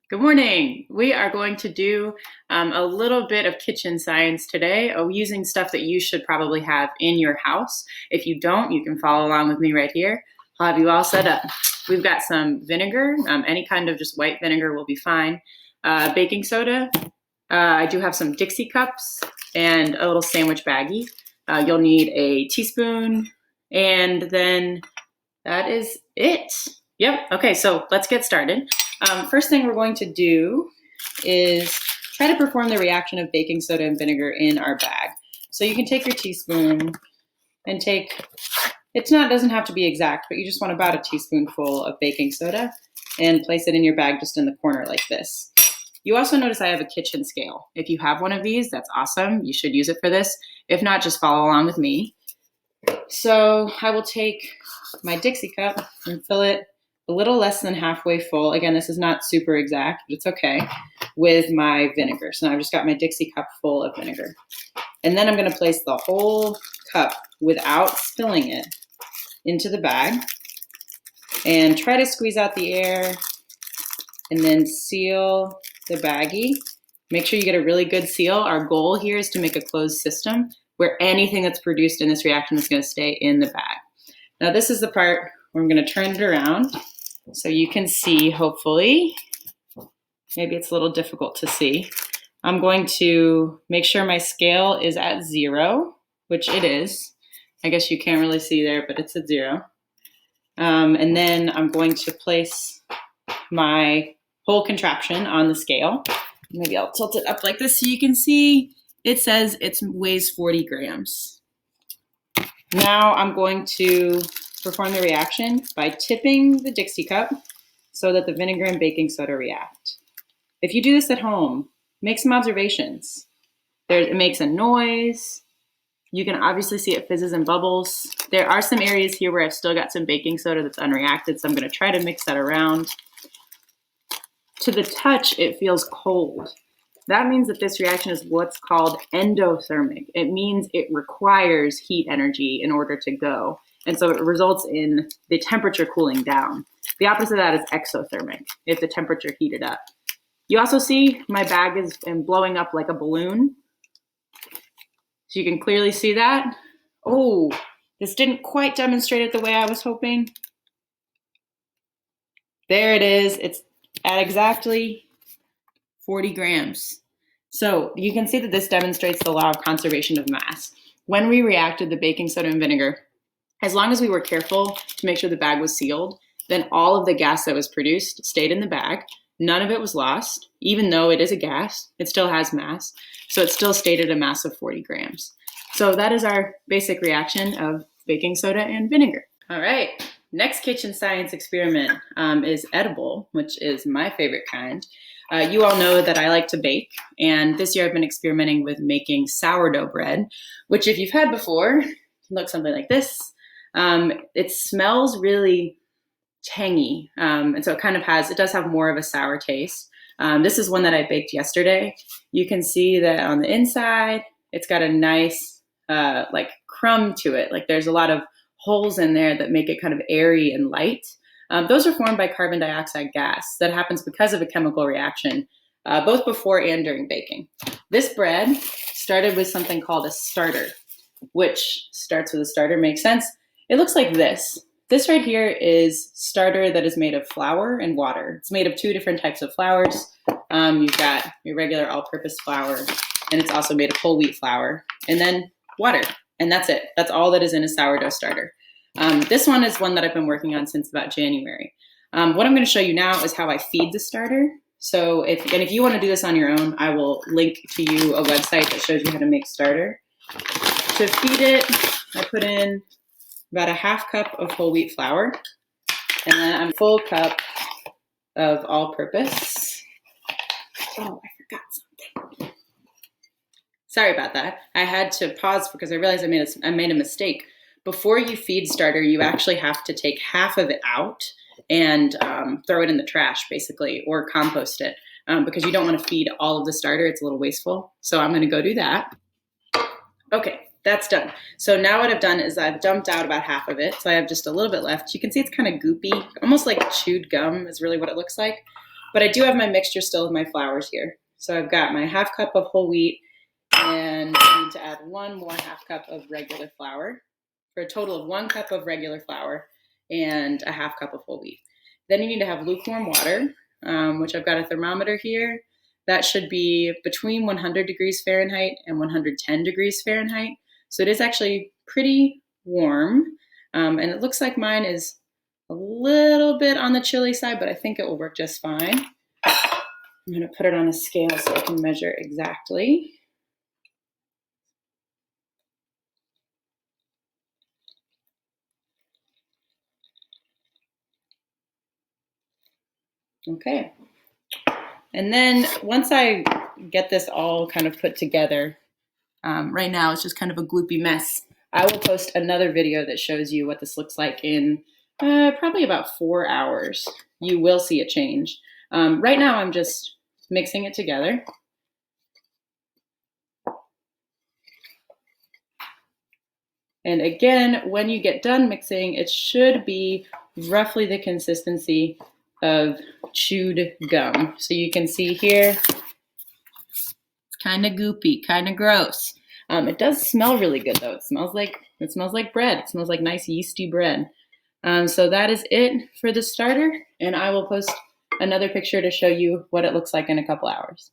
Good morning. We are going to do a little bit of kitchen science today, using stuff that you should probably have in your house. If you don't, you can follow along with me right here. I'll have you all set up. We've got some vinegar. Any kind of just white vinegar will be fine. Baking soda. I do have some Dixie cups and a little sandwich baggie. You'll need a teaspoon, and then that is it. Yep. Okay, so let's get started. First thing we're going to do is try to perform the reaction of baking soda and vinegar in our bag. So you can take your teaspoon and doesn't have to be exact, but you just want about a teaspoonful of baking soda and place it in your bag just in the corner like this. You also notice I have a kitchen scale. If you have one of these, that's awesome. You should use it for this. If not, just follow along with me. So I will take my Dixie cup and fill it a little less than halfway full. Again, this is not super exact, but it's okay, with my vinegar. So now I've just got my Dixie cup full of vinegar. And then I'm going to place the whole cup without spilling it into the bag and try to squeeze out the air and then seal the baggie. Make sure you get a really good seal. Our goal here is to make a closed system where anything that's produced in this reaction is going to stay in the bag. Now this is the part where I'm going to turn it around so you can see, hopefully. Maybe it's a little difficult to see. I'm going to make sure my scale is at 0, which it is. I guess you can't really see there, but it's at 0. And then I'm going to place my whole contraption on the scale. Maybe I'll tilt it up like this so you can see. It says it weighs 40 grams. Now I'm going to perform the reaction by tipping the Dixie cup so that the vinegar and baking soda react. If you do this at home, make some observations. It makes a noise. You can obviously see it fizzes and bubbles. There are some areas here where I've still got some baking soda that's unreacted, so I'm going to try to mix that around. To the touch, it feels cold. That means that this reaction is what's called endothermic. It means it requires heat energy in order to go. And so it results in the temperature cooling down. The opposite of that is exothermic, if the temperature heated up. You also see my bag is blowing up like a balloon. So you can clearly see that. Oh, this didn't quite demonstrate it the way I was hoping. There it is. It's at exactly 40 grams. So you can see that this demonstrates the law of conservation of mass. When we reacted the baking soda and vinegar, as long as we were careful to make sure the bag was sealed, then all of the gas that was produced stayed in the bag. None of it was lost. Even though it is a gas, it still has mass. So it still stayed at a mass of 40 grams. So that is our basic reaction of baking soda and vinegar. All right, next kitchen science experiment is edible, which is my favorite kind. You all know that I like to bake, and this year I've been experimenting with making sourdough bread, which if you've had before, can look something like this. It smells really tangy, and so it does have more of a sour taste. This is one that I baked yesterday. You can see that on the inside, it's got a nice like crumb to it. Like there's a lot of holes in there that make it kind of airy and light. Those are formed by carbon dioxide gas that happens because of a chemical reaction, both before and during baking. This bread started with something called a starter, which starts with a starter, makes sense. It looks like this. This right here is starter that is made of flour and water. It's made of 2 different types of flours. You've got your regular all-purpose flour, and it's also made of whole wheat flour, and then water, and that's it. That's all that is in a sourdough starter. This one is one that I've been working on since about January. What I'm going to show you now is how I feed the starter. So if you want to do this on your own, I will link to you a website that shows you how to make starter. To feed it, I put in about a half cup of whole wheat flour, and then a full cup of all-purpose. Oh, I forgot something. Sorry about that. I had to pause because I realized I made a mistake. Before you feed starter, you actually have to take half of it out and throw it in the trash, basically, or compost it, because you don't want to feed all of the starter. It's a little wasteful. So I'm going to go do that. Okay. That's done. So now what I've done is I've dumped out about half of it. So I have just a little bit left. You can see it's kind of goopy, almost like chewed gum is really what it looks like. But I do have my mixture still of my flours here. So I've got my ½ cup of whole wheat, and I need to add 1 more ½ cup of regular flour for a total of 1 cup of regular flour and a ½ cup of whole wheat. Then you need to have lukewarm water, which I've got a thermometer here. That should be between 100 degrees Fahrenheit and 110 degrees Fahrenheit. So it is actually pretty warm. And it looks like mine is a little bit on the chilly side, but I think it will work just fine. I'm going to put it on a scale so I can measure exactly. Okay. And then once I get this all kind of put together, right now it's just kind of a gloopy mess. I will post another video that shows you what this looks like in probably about 4 hours. You will see a change. Right now I'm just mixing it together. And again, when you get done mixing, it should be roughly the consistency of chewed gum. So you can see here, it's kind of goopy, kind of gross. It does smell really good though. It smells like bread. It smells like nice yeasty bread. So that is it for the starter, and I will post another picture to show you what it looks like in a couple hours.